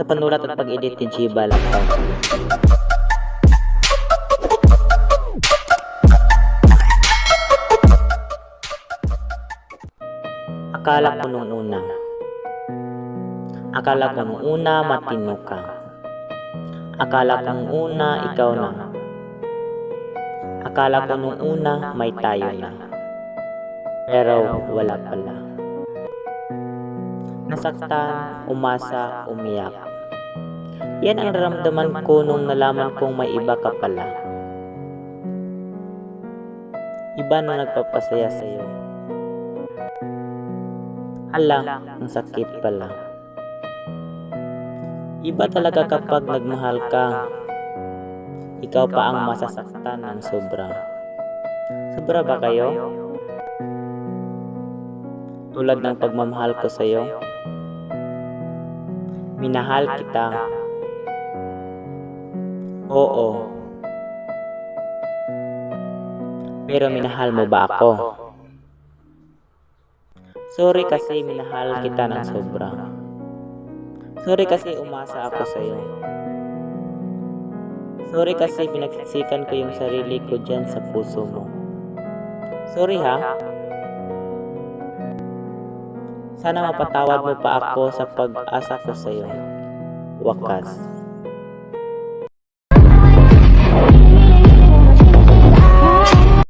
Sa panulat at pag-edit ni Jiba lang. Akala ko nung una matino ka. Akala ko nung una ikaw na. Akala ko nung una may tayo na. Pero wala pala. Nasaktan, umasa, umiyak. Yan ang nararamdaman ko nung nalaman kong may iba ka pala. Iba na nagpapasaya sa'yo. Hala, ang sakit pala. Iba talaga kapag nagmahal ka. Ikaw pa ang masasaktan ng sobra. Sobra ba kayo? Tulad ng pagmamahal ko sa'yo. Minahal kita. Oo. Pero minahal mo ba ako? Sorry kasi minahal kita ng sobra. Sorry kasi umasa ako sa'yo. Sorry kasi pinagsisikan ko yung sarili ko dyan sa puso mo. Sorry ha. Sana mapatawad mo pa ako sa pag-asa ko sa'yo. Wakas.